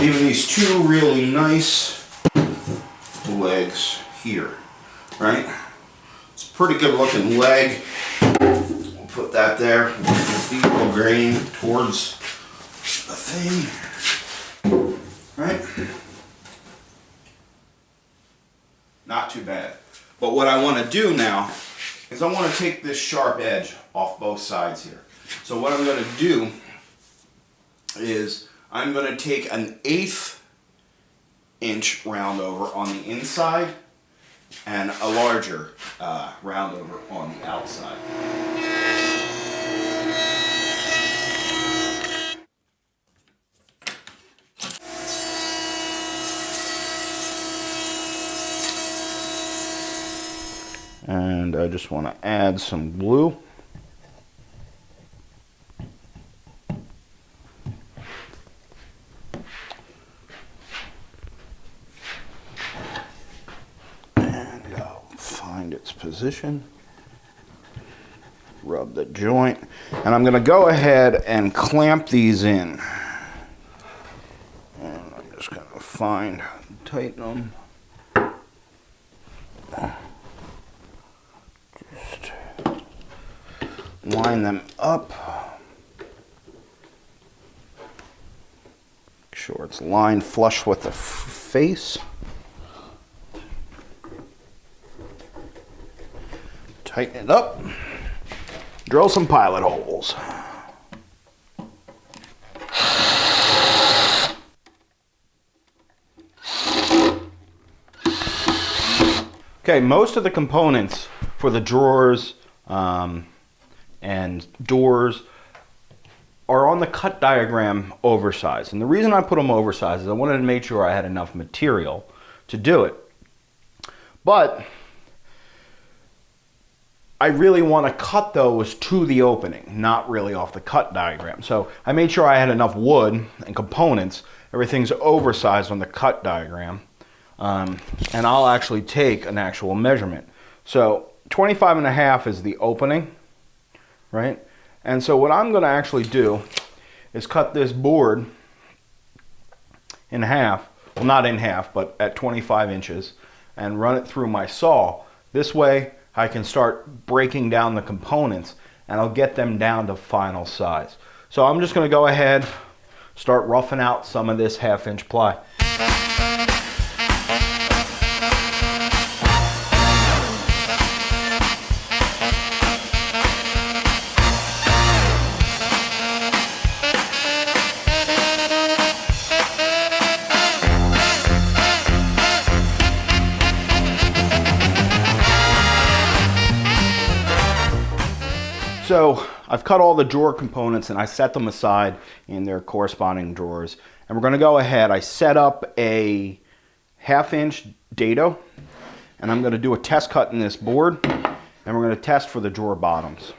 leaving these two really nice legs here, right? It's a pretty good looking leg. We'll put that there. We'll equal grain towards the thing, right? Not too bad. But what I want to do now is I want to take this sharp edge off both sides here. So what I'm going to do is I'm going to take an 1/8 inch round over on the inside and a larger round over on the outside. And I just want to add some glue. And I'll find its position. Rub the joint. And I'm going to go ahead and clamp these in. And I'm just going to tighten them. Line them up. Make sure it's lined flush with the face. Tighten it up. Drill some pilot holes. Okay, most of the components for the drawers and doors are on the cut diagram oversized. And the reason I put them oversized is I wanted to make sure I had enough material to do it. But I really want to cut those to the opening, not really off the cut diagram. So I made sure I had enough wood and components. Everything's oversized on the cut diagram. And I'll actually take an actual measurement. So 25.5 is the opening. Right? And so what I'm going to actually do is cut this board in half, well not in half, but at 25 inches, and run it through my saw. This way I can start breaking down the components and I'll get them down to final size. So I'm just going to go ahead, start roughing out some of this 1/2 inch ply. So I've cut all the drawer components and I set them aside in their corresponding drawers. And we're going to go ahead, I set up a 1/2 inch dado and I'm going to do a test cut in this board and we're going to test for the drawer bottoms.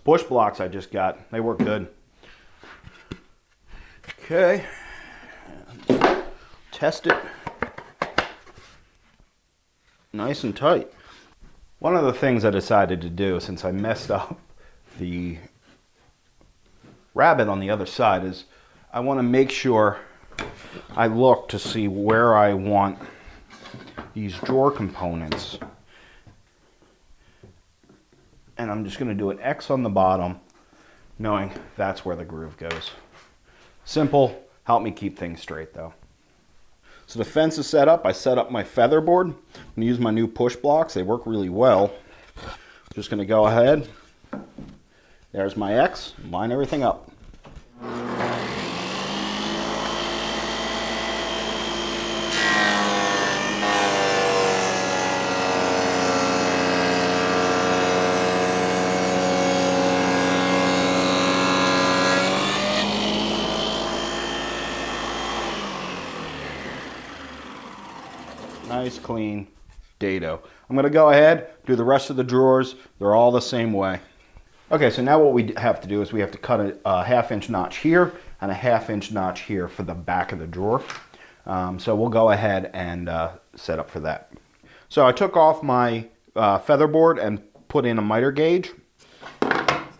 Bush blocks I just got. They work good. Okay. Test it. Nice and tight. One of the things I decided to do since I messed up the rabbet on the other side is I want to make sure I look to see where I want these drawer components. And I'm just going to do an X on the bottom, knowing that's where the groove goes. Simple, help me keep things straight though. So the fence is set up. I set up my feather board. I'm going to use my new push blocks. They work really well. Just going to go ahead. There's my X. Line everything up. Nice, clean, dado. I'm going to go ahead, do the rest of the drawers. They're all the same way. Okay, so now what we have to do is we have to cut a 1/2 inch notch here and a 1/2 inch notch here for the back of the drawer. So we'll go ahead and set up for that. So I took off my featherboard and put in a miter gauge.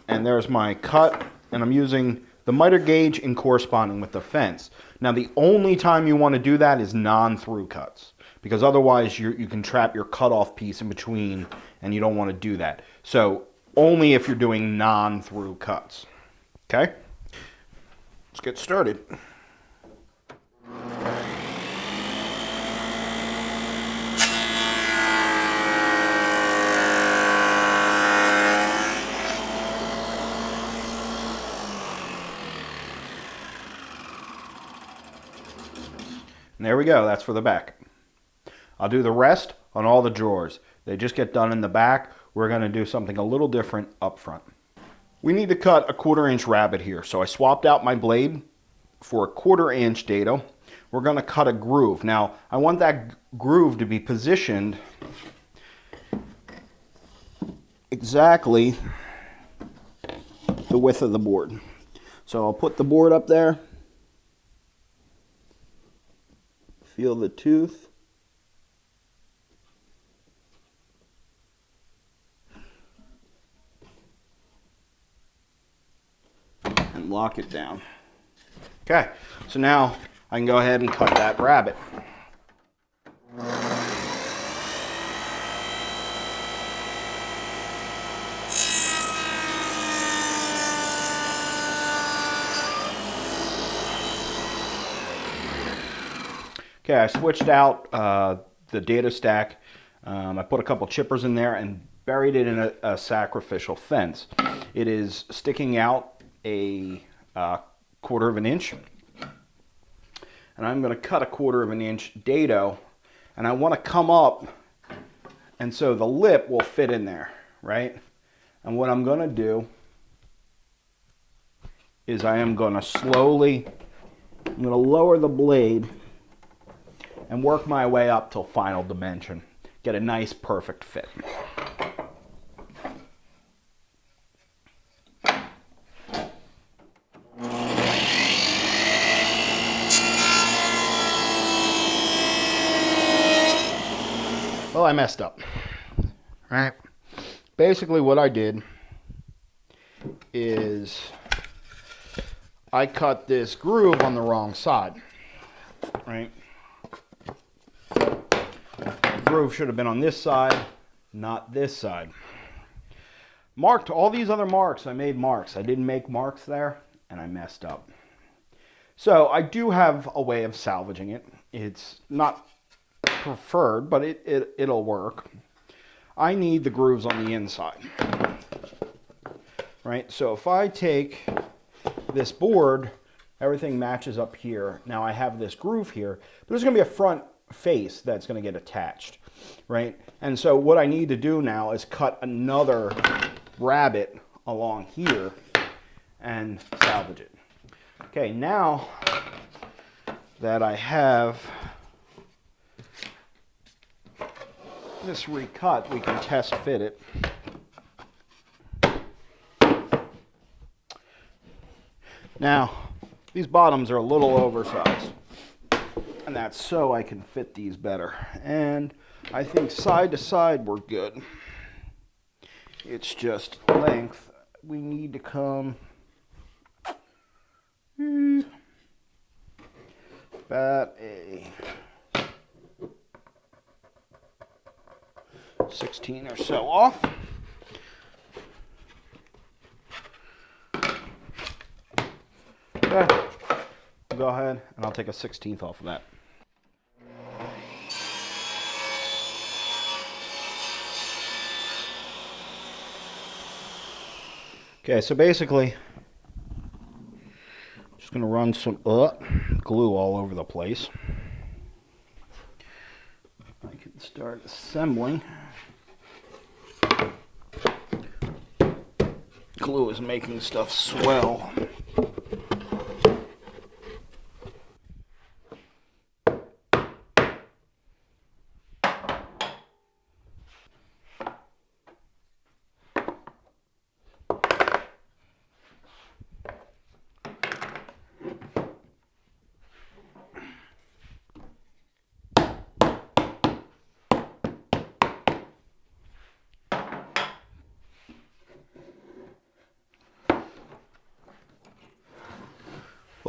And there's my cut, and I'm using the miter gauge in corresponding with the fence. Now the only time you want to do that is non-through cuts, because otherwise you can trap your cutoff piece in between, and you don't want to do that. So only if you're doing non-through cuts. Okay? Let's get started. And there we go, that's for the back. I'll do the rest on all the drawers. They just get done in the back. We're going to do something a little different up front. We need to cut a 1/4 inch rabbet here. So I swapped out my blade for a 1/4 inch dado. We're going to cut a groove. Now, I want that groove to be positioned exactly the width of the board. So I'll put the board up there. Feel the tooth. And lock it down. Okay, so now I can go ahead and cut that rabbet. Okay, I switched out the dado stack. I put a couple chippers in there and buried it in a sacrificial fence. It is sticking out a 1/4 of an inch. And I'm going to cut a 1/4 of an inch dado. And I want to come up, and so the lip will fit in there, right? And what I'm going to do is I am going to slowly, I'm going to lower the blade and work my way up till final dimension. Get a nice, perfect fit. Well, I messed up, right? Basically what I did is I cut this groove on the wrong side, right? The groove should have been on this side, not this side. Marked all these other marks. I made marks. I didn't make marks there, and I messed up. So I do have a way of salvaging it. It's not preferred, but it'll work. I need the grooves on the inside, right? So if I take this board, everything matches up here. Now I have this groove here, but there's going to be a front face that's going to get attached, right? And so what I need to do now is cut another rabbet along here and salvage it. Okay, now that I have this recut, we can test fit it. Now, these bottoms are a little oversized, and that's so I can fit these better. And I think side to side we're good. It's just length. We need to come about a 16 or so off. Okay. Go ahead and I'll take a 16th off of that. Okay, so basically, just going to run some glue all over the place. I can start assembling. Glue is making stuff swell.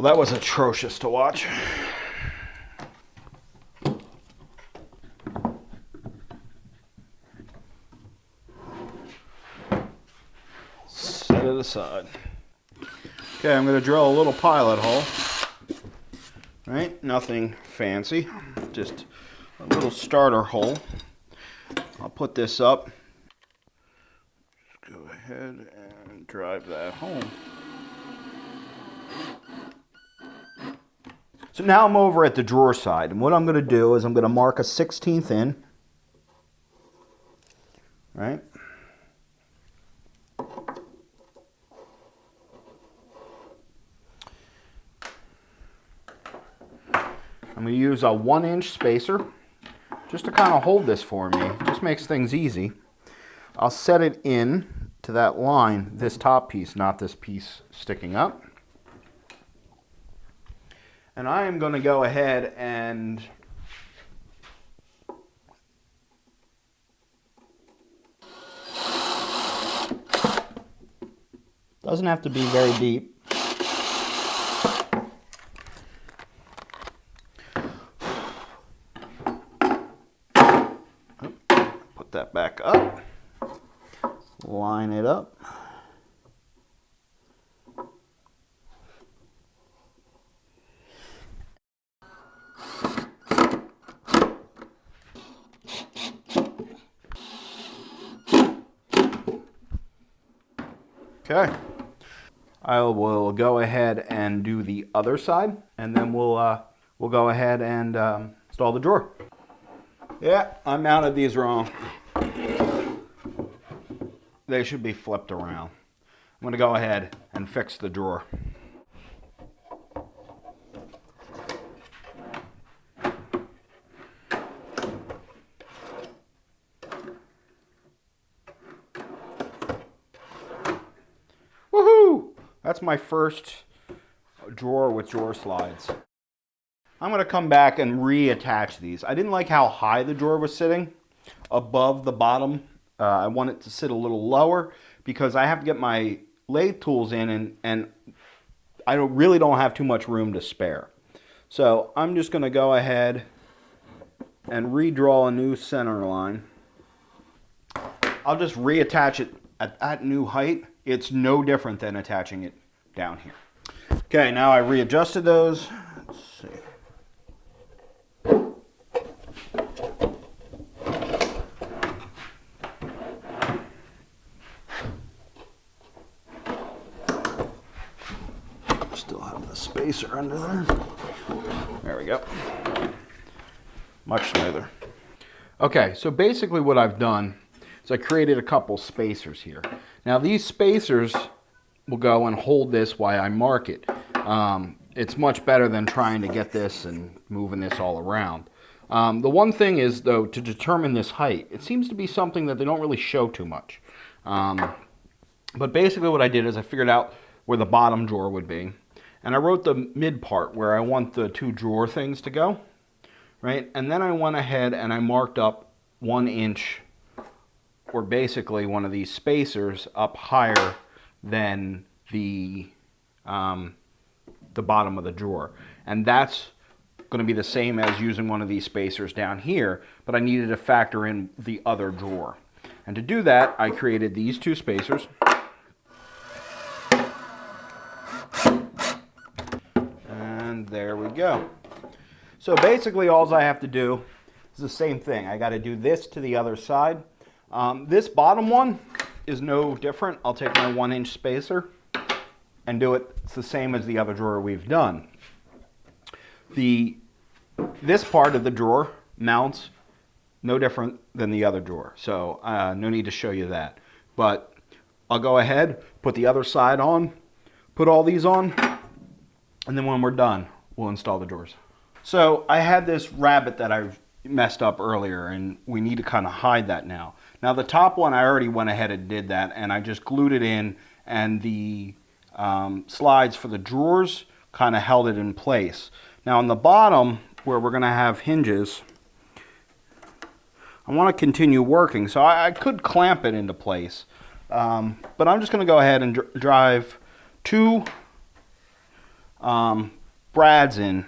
Well, that was atrocious to watch. Set it aside. Okay, I'm going to drill a little pilot hole. Right, nothing fancy, just a little starter hole. I'll put this up. Just go ahead and drive that home. So now I'm over at the drawer side, and what I'm going to do is I'm going to mark a 1/16 in. Right. I'm going to use a 1-inch spacer just to kind of hold this for me. It just makes things easy. I'll set it in to that line, this top piece, not this piece sticking up. And I am going to go ahead and doesn't have to be very deep. Put that back up. Line it up. Okay, I will go ahead and do the other side, and then we'll go ahead and install the drawer. Yeah, I mounted these wrong. They should be flipped around. I'm going to go ahead and fix the drawer. Woohoo! That's my first drawer with drawer slides. I'm going to come back and reattach these. I didn't like how high the drawer was sitting above the bottom. I want it to sit a little lower because I have to get my lathe tools in, and I really don't have too much room to spare. So I'm just going to go ahead and redraw a new center line. I'll just reattach it at that new height. It's no different than attaching it down here. Okay, now I readjusted those. Let's see. Still have the spacer under there. There we go. Much smoother. Okay, so basically what I've done is I created a couple spacers here. Now these spacers will go and hold this while I mark it. It's much better than trying to get this and moving this all around. The one thing is, though, to determine this height, it seems to be something that they don't really show too much. But basically what I did is I figured out where the bottom drawer would be. And I wrote the mid part where I want the two drawer things to go. Right? And then I went ahead and I marked up 1 inch, or basically one of these spacers, up higher than the bottom of the drawer. And that's going to be the same as using one of these spacers down here, but I needed to factor in the other drawer. And to do that, I created these two spacers. And there we go. So basically all I have to do is the same thing. I got to do this to the other side. This bottom one is no different. I'll take my 1 inch spacer and do it. It's the same as the other drawer we've done. This part of the drawer mounts no different than the other drawer. So no need to show you that. But I'll go ahead, put the other side on, put all these on, and then when we're done, we'll install the drawers. So I had this rabbet that I messed up earlier, and we need to kind of hide that now. Now the top one, I already went ahead and did that, and I just glued it in, and the slides for the drawers kind of held it in place. Now on the bottom, where we're going to have hinges, I want to continue working, so I could clamp it into place. But I'm just going to go ahead and drive two brads in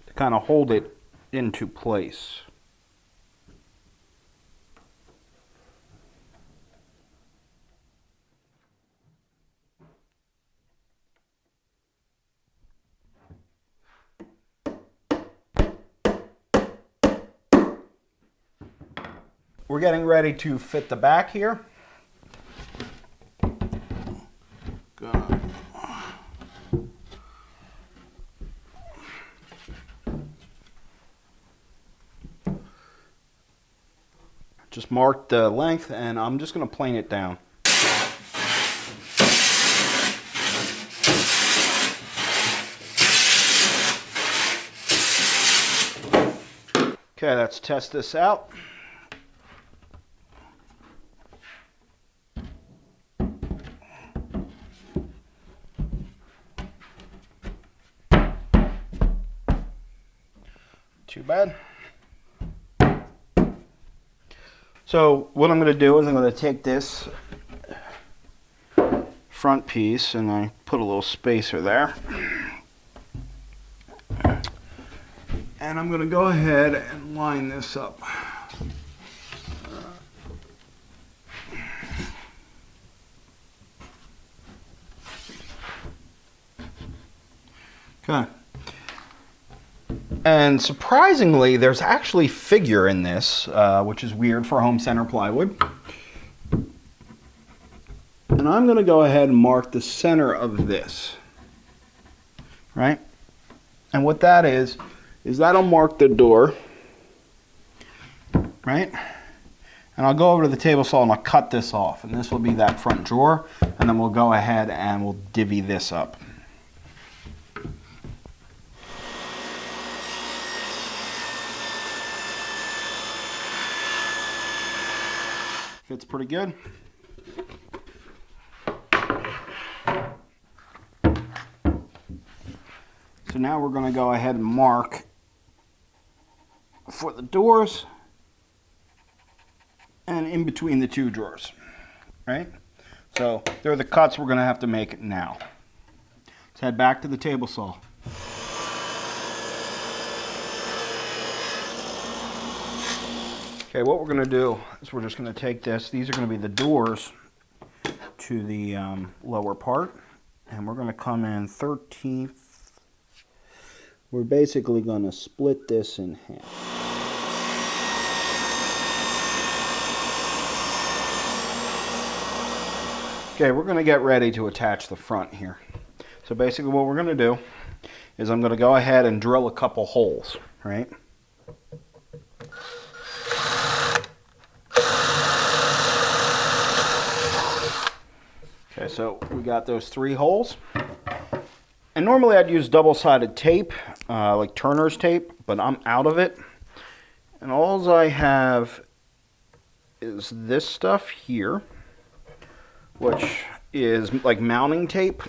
to kind of hold it into place. We're getting ready to fit the back here. Just mark the length, and I'm just going to plane it down. Okay, let's test this out. Too bad. So what I'm going to do is I'm going to take this front piece and I put a little spacer there. And I'm going to go ahead and line this up. Okay. And surprisingly, there's actually figure in this, which is weird for home center plywood. And I'm going to go ahead and mark the center of this, right? And what that is that'll mark the door, right? And I'll go over to the table saw and I'll cut this off. And this will be that front drawer. And then we'll go ahead and we'll divvy this up. Fits pretty good. So now we're going to go ahead and mark for the doors and in between the two drawers, right? So there are the cuts we're going to have to make now. Let's head back to the table saw. Okay, what we're going to do is we're just going to take this. These are going to be the doors to the lower part. And we're going to come in 13th. We're basically going to split this in half. Okay, we're going to get ready to attach the front here. So basically what we're going to do is I'm going to go ahead and drill a couple holes, right? Okay, so we got those 3 holes. And normally I'd use double-sided tape, like Turner's tape, but I'm out of it. And all I have is this stuff here, which is like mounting tape.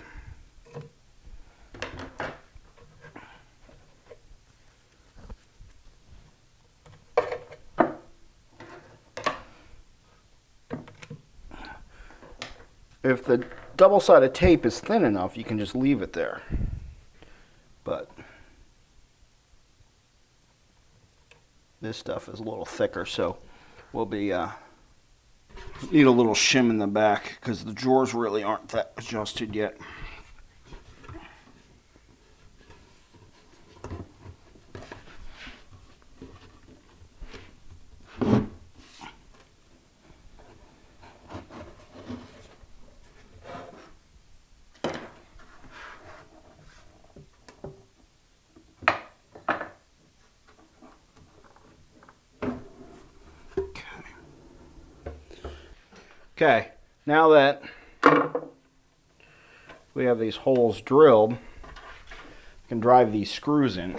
If the double-sided tape is thin enough, you can just leave it there. But this stuff is a little thicker, so we'll be need a little shim in the back because the drawers really aren't that adjusted yet. Okay, now that we have these holes drilled, we can drive these screws in.